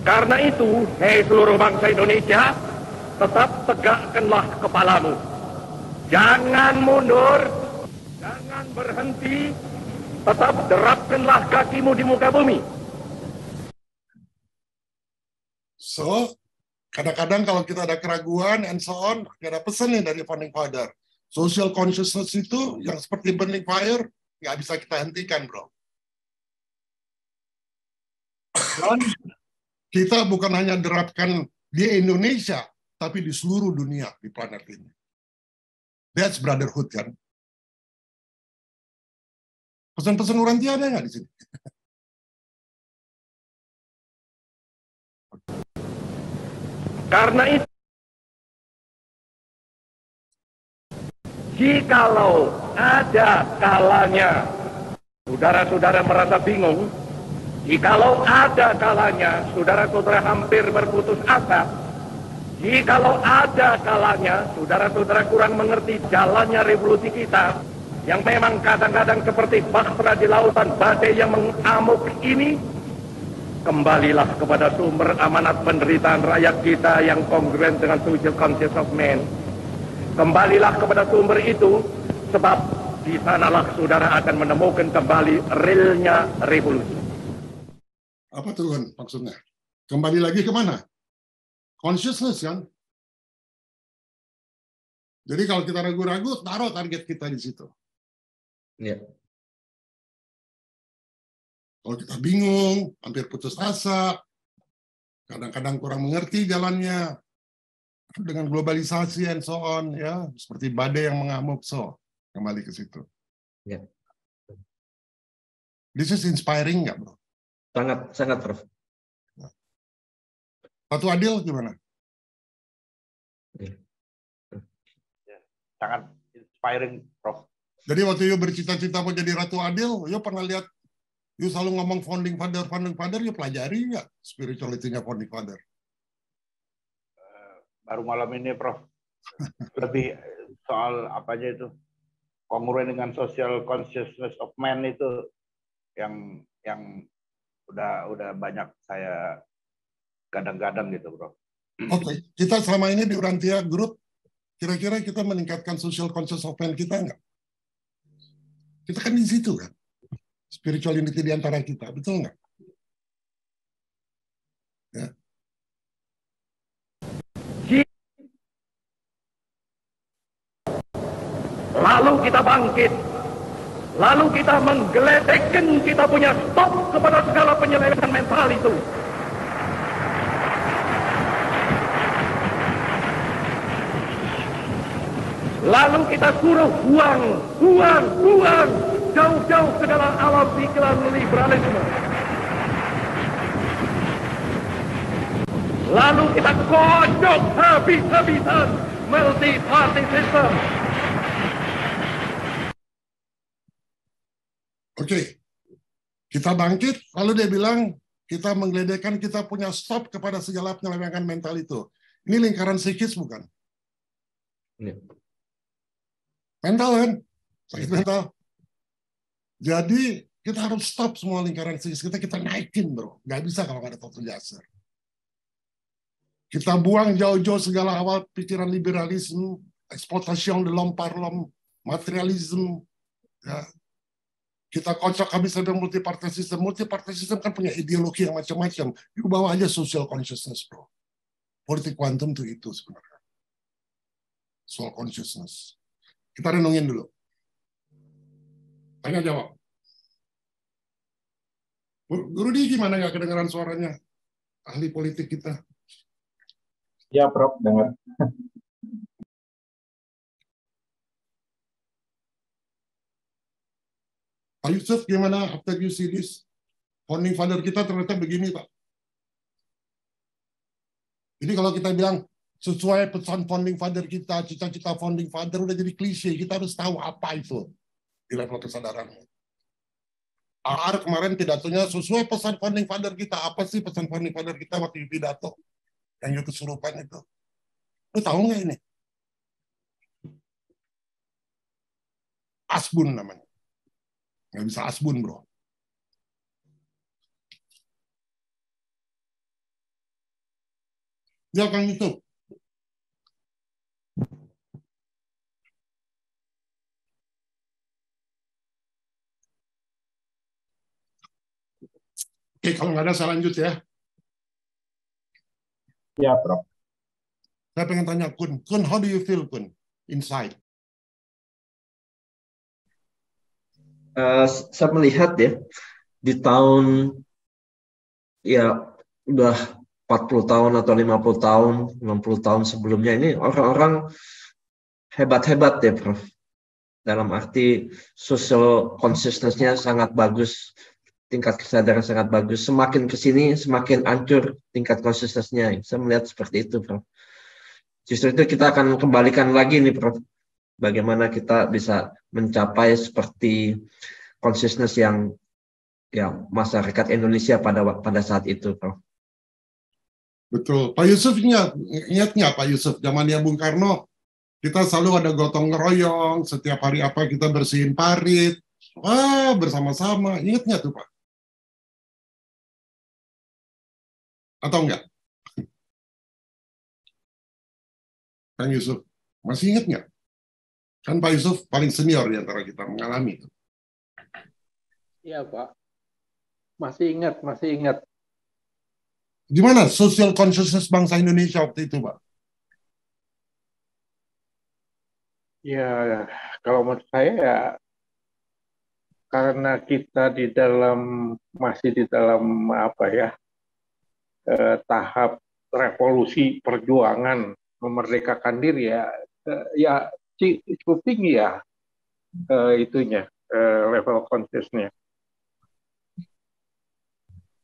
Karena itu, hei seluruh bangsa Indonesia, tetap tegakkanlah kepalamu. Jangan mundur, jangan berhenti, tetap derapkanlah kakimu di muka bumi. So, kadang-kadang kalau kita ada keraguan and so on, ada pesan nih dari Founding Father. Social consciousness itu yang seperti burning fire, nggak bisa kita hentikan, bro. Dan kita bukan hanya derapkan di Indonesia, tapi di seluruh dunia, di planet ini. That's brotherhood, kan? Pesan-pesan Urantia ada nggak di sini? Karena itu, jikalau ada kalanya saudara-saudara merasa bingung, jikalau ada kalanya saudara-saudara hampir berputus asa, jikalau ada kalanya saudara-saudara kurang mengerti jalannya revolusi kita, yang memang kadang-kadang seperti bahtera di lautan badai yang mengamuk ini, kembalilah kepada sumber amanat penderitaan rakyat kita yang kongruen dengan social conscience of man. Kembalilah kepada sumber itu, sebab di sanalah saudara akan menemukan kembali realnya revolusi. Apa tuh kan maksudnya? Kembali lagi ke mana? Consciousness, kan? Jadi kalau kita ragu-ragu, taruh target kita di situ. Iya. Kalau kita bingung, hampir putus asa, kadang-kadang kurang mengerti jalannya, dengan globalisasi and so on, ya, seperti badai yang mengamuk, so kembali ke situ. Ya. This is inspiring nggak, bro? Sangat, Prof. Ratu Adil gimana? Ya. Sangat inspiring, Prof. Jadi waktu you bercita-cita mau jadi Ratu Adil, you pernah lihat, you selalu ngomong founding father, you pelajari nggak spirituality-nya founding father? Baru malam ini, Prof. Lebih soal apa aja itu, kongruen dengan social consciousness of man itu yang udah banyak saya kadang-kadang gitu, Bro. Oke, kita selama ini di Urantia Group, kira-kira kita meningkatkan social conscious of man kita nggak? Kita kan di situ, kan? Spirituality di antara kita, betul nggak? Ya. Lalu kita bangkit, lalu kita menggeletekkan kita punya stop kepada segala penyelewengan mental itu. Lalu kita suruh buang jauh-jauh ke dalam alam pikiran liberalisme. Lalu kita kocok habis-habisan multi-party system. Oke, kita bangkit, lalu dia bilang, kita menggeledekan, kita punya stop kepada segala penyelewengan mental itu. Ini lingkaran psikis, bukan? Ya. Mental, kan? Sakit mental. Jadi, kita harus stop semua lingkaran psikis kita naikin, bro. Nggak bisa kalau nggak ada total dasar. Kita buang jauh-jauh segala awal pikiran liberalisme, eksploitasi de l'homme par l'homme, materialisme, ya. Kita kocok habis ada multi-party system. Multi-party system kan punya ideologi yang macam-macam. Itu bawa aja social consciousness, bro. Politik kuantum itu sebenarnya. Social consciousness. Kita renungin dulu. Tanya jawab. Guru Di gimana, nggak kedengeran suaranya? Ahli politik kita. Ya, Prof, dengar. Pak Yusuf, gimana after you see this? Founding father kita ternyata begini, Pak. Jadi kalau kita bilang, sesuai pesan founding father kita, cita-cita founding father udah jadi klise, kita harus tahu apa itu di level kesadaran. AR kemarin pidatonya sesuai pesan founding father kita. Apa sih pesan founding father kita waktu pidato? Yang kesurupan itu. Lu tahu nggak ini? Asbun namanya. Nggak bisa asbun, bro. Ya, Kang Yusuf. Oke, kalau nggak ada saya lanjut ya. Ya, Prof. Saya pengen tanya Kun. Kun, how do you feel, Kun, inside? Saya melihat ya di tahun ya udah 40 tahun atau 50 tahun, 60 tahun sebelumnya ini orang-orang hebat-hebat ya, Prof. Dalam arti social consciousness-nya sangat bagus, tingkat kesadaran sangat bagus. Semakin ke sini semakin hancur tingkat consciousness-nya. Saya melihat seperti itu, Prof. Justru itu kita akan kembalikan lagi nih, Prof. Bagaimana kita bisa mencapai seperti consciousness yang ya masyarakat Indonesia pada saat itu, Prof. Betul. Pak Yusuf ingat nggak Pak Yusuf, zamannya Bung Karno, kita selalu ada gotong royong, setiap hari apa kita bersihin parit, wah bersama-sama. Ingat nggak tuh Pak? Atau enggak? Kang Yusuf, masih ingat nggak? Kan Pak Yusuf paling senior di antara kita mengalami itu. Iya, Pak. Masih ingat. Gimana social consciousness bangsa Indonesia waktu itu, Pak? Ya, kalau menurut saya ya karena kita masih di dalam apa ya tahap revolusi perjuangan memerdekakan diri ya cukup tinggi ya itunya level consciousness-nya.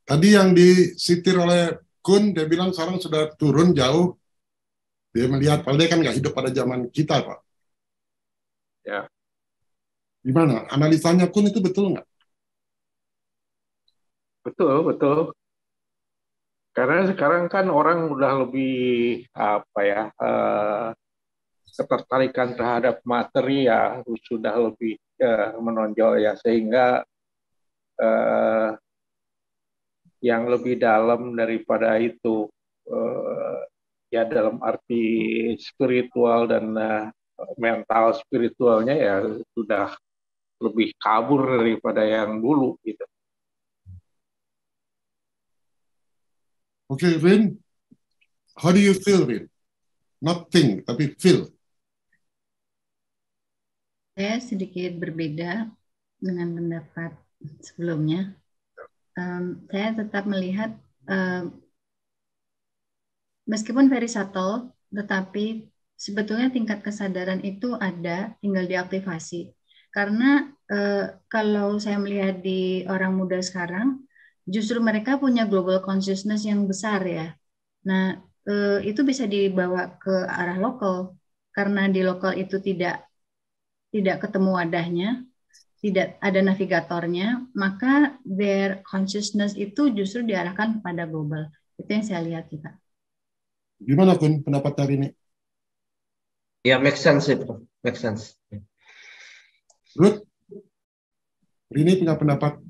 Tadi yang disitir oleh Kun, dia bilang sekarang sudah turun jauh. Dia melihat, padahal dia kan nggak hidup pada zaman kita, Pak. Ya. Gimana? Analisanya Kun itu betul nggak? Betul. Karena sekarang kan orang udah lebih ketertarikan terhadap materi ya sudah lebih menonjol ya, sehingga yang lebih dalam daripada itu ya dalam arti spiritual dan mental spiritualnya ya sudah lebih kabur daripada yang dulu gitu. Oke, Rin. How do you feel, Rin? Not think, tapi feel. Saya sedikit berbeda dengan pendapat sebelumnya. Saya tetap melihat meskipun very subtle, tetapi sebetulnya tingkat kesadaran itu ada, tinggal diaktifasi. Karena kalau saya melihat di orang muda sekarang, justru mereka punya global consciousness yang besar ya. Nah, itu bisa dibawa ke arah lokal, karena di lokal itu tidak ketemu wadahnya, tidak ada navigatornya, maka their consciousness itu justru diarahkan kepada global. Itu yang saya lihat kita. Gimana Kun pendapat hari ini? Ya, make sense itu, make sense. Ruth, Rini punya pendapat?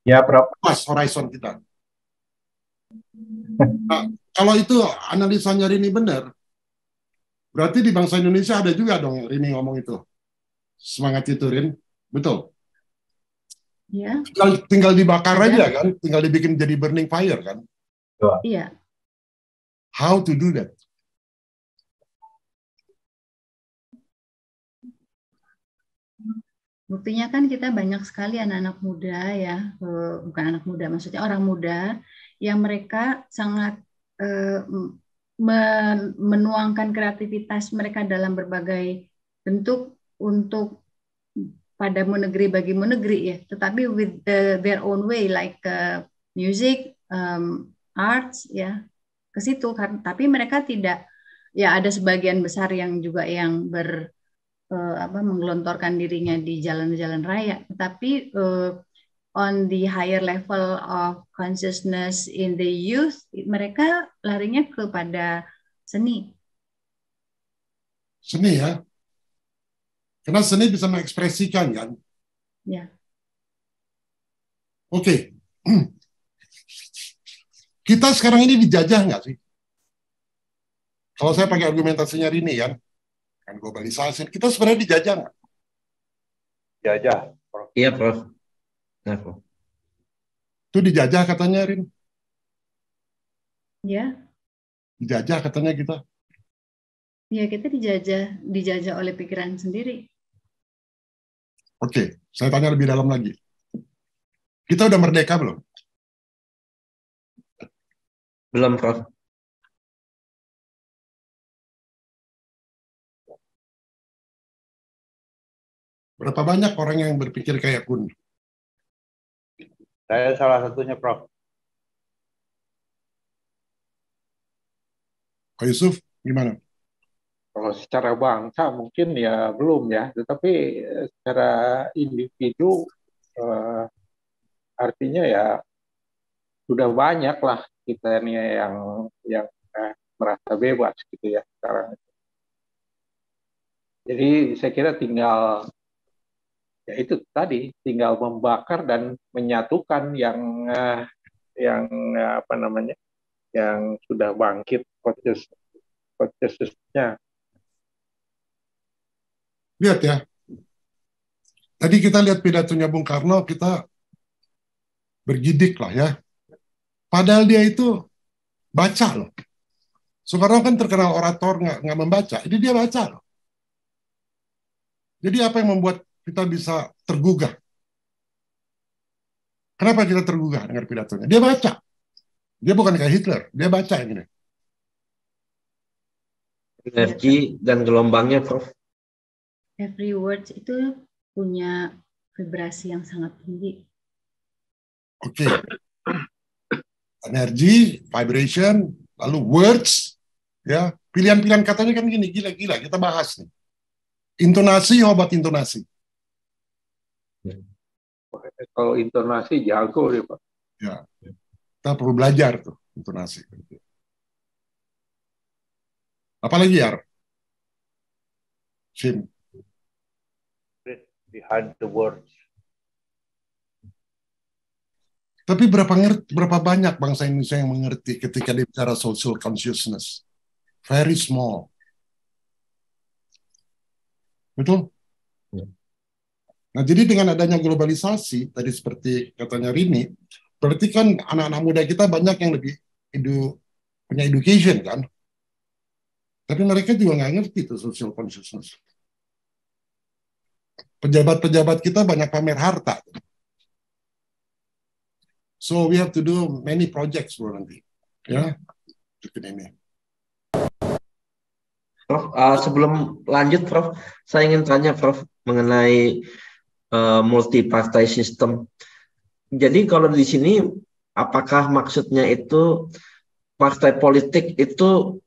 Ya, Prof. Pas horizon kita. Nah, kalau itu analisanya Rini benar, berarti di bangsa Indonesia ada juga dong Rini ngomong itu. Semangat itu, Rin. Betul. Ya. Tinggal dibakar aja kan, tinggal dibikin jadi burning fire kan. Iya. How to do that? Buktinya kan kita banyak sekali anak-anak muda ya, bukan anak muda, maksudnya orang muda yang mereka sangat menuangkan kreativitas mereka dalam berbagai bentuk untuk padamu negeri bagimu negeri ya, tetapi with their own way like music, arts ya, ke situ kan. Tapi mereka tidak, ya ada sebagian besar yang juga yang menggelontorkan dirinya di jalan-jalan raya, tetapi on the higher level of consciousness in the youth, mereka larinya kepada seni. Seni ya, karena seni bisa mengekspresikan kan. Ya. Oke. Kita sekarang ini dijajah nggak sih? Kalau saya pakai argumentasinya Rini kan globalisasi, kita sebenarnya dijajah nggak? Jajah. Iya, Prof. Nah, Prof. Itu dijajah katanya Rin, Ya, dijajah katanya kita. ya kita dijajah oleh pikiran sendiri. Oke, saya tanya lebih dalam lagi. Kita udah merdeka belum? Belum, Prof. Berapa banyak orang yang berpikir kayak Kun? Saya salah satunya, Prof. Pak Yusuf, gimana? Kalau secara bangsa mungkin ya belum ya, tetapi secara individu artinya ya sudah banyak lah kita ini yang merasa bebas gitu ya sekarang. Jadi saya kira tinggal ya itu tadi, tinggal membakar dan menyatukan yang apa namanya, yang sudah bangkit prosesnya. Lihat ya, tadi kita lihat pidatonya Bung Karno, kita bergidik lah ya. Padahal dia itu baca loh. Soekarno kan terkenal orator, nggak membaca. Ini dia baca loh. Jadi apa yang membuat kita bisa tergugah? Kenapa kita tergugah dengan pidatonya? Dia baca. Dia bukan kayak Hitler. Dia baca yang ini. Energi dan gelombangnya, Prof. Every words itu punya vibrasi yang sangat tinggi. Oke. Energi, vibration, lalu words, ya. Pilihan-pilihan katanya kan gini, gila-gila. Kita bahas nih. Intonasi, obat intonasi. Kalau intonasi jago deh, Pak. Ya. Kita perlu belajar tuh intonasi. Apalagi ya? Sim. Behind the words. Tapi berapa banyak bangsa Indonesia yang mengerti ketika dia bicara social consciousness? Very small. Betul? Nah, jadi dengan adanya globalisasi, tadi seperti katanya Rini, berarti kan anak-anak muda kita banyak yang lebih punya education kan? Tapi mereka juga nggak ngerti itu social consciousness. Pejabat-pejabat kita banyak pamer harta. So we have to do many projects bro nanti. Ya, ini. Prof, sebelum lanjut, Prof, saya ingin tanya, Prof, mengenai multi-partai system. Jadi kalau di sini, apakah maksudnya itu partai politik itu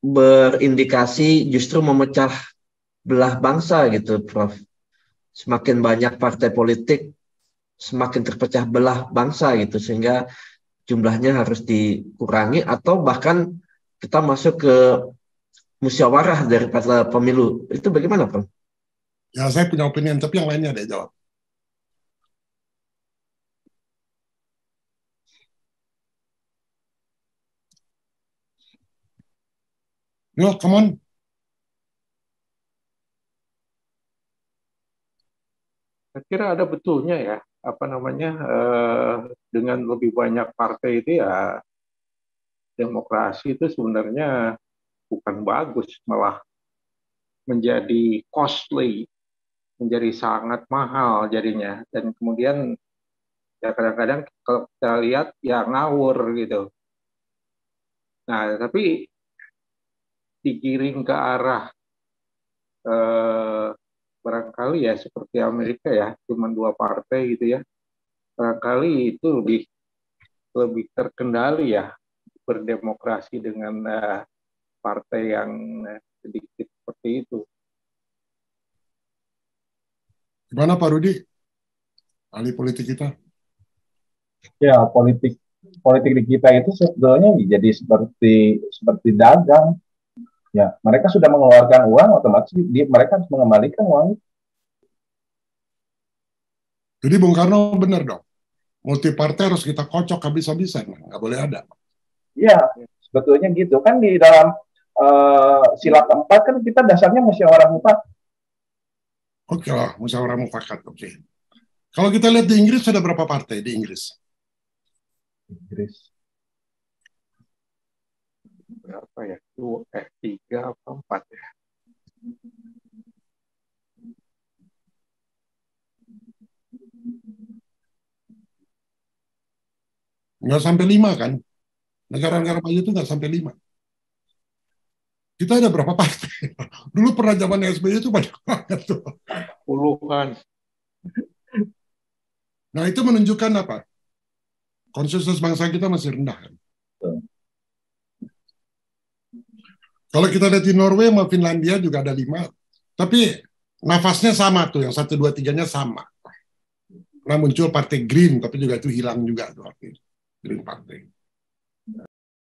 berindikasi justru memecah belah bangsa gitu, Prof? Semakin banyak partai politik, semakin terpecah belah bangsa gitu, sehingga jumlahnya harus dikurangi atau bahkan kita masuk ke musyawarah daripada pemilu. Itu bagaimana, Prof? Ya, saya punya opinion, tapi yang lainnya ada yang jawab. Yo, come on. Saya kira ada betulnya ya, apa namanya, dengan lebih banyak partai itu ya demokrasi itu sebenarnya bukan bagus, malah menjadi costly, menjadi sangat mahal jadinya. Dan kemudian ya kadang-kadang kalau kita lihat ya ngawur gitu. Nah, tapi digiring ke arah barangkali ya seperti Amerika ya, cuma 2 partai gitu ya. Barangkali itu lebih terkendali ya berdemokrasi dengan partai yang sedikit seperti itu. Gimana Pak Rudi? Ahli politik kita. Ya, politik di kita itu sebetulnya jadi seperti dagang. Ya, mereka sudah mengeluarkan uang, otomatis mereka harus mengembalikan uang. Jadi Bung Karno benar dong. Multi partai harus kita kocok habis-habisan, nggak boleh ada. Iya, sebetulnya gitu kan di dalam sila keempat kan kita dasarnya musyawarah mufakat. Oke lah, musyawarah mufakat. Oke. Kalau kita lihat di Inggris ada berapa partai di Inggris? Inggris. Berapa ya? 3 atau 4 ya? Nggak sampai 5 kan? Negara-negara maju itu nggak sampai 5. Kita ada berapa partai? Dulu pernah zaman SBY itu banyak banget tuh. Puluhan. Nah itu menunjukkan apa? Konsensus bangsa kita masih rendah kan? Kalau kita lihat di Norway sama Finlandia juga ada 5. Tapi nafasnya sama tuh, yang 1, 2, 3-nya sama. Nah muncul partai Green, tapi juga itu hilang juga tuh artinya. Green Party.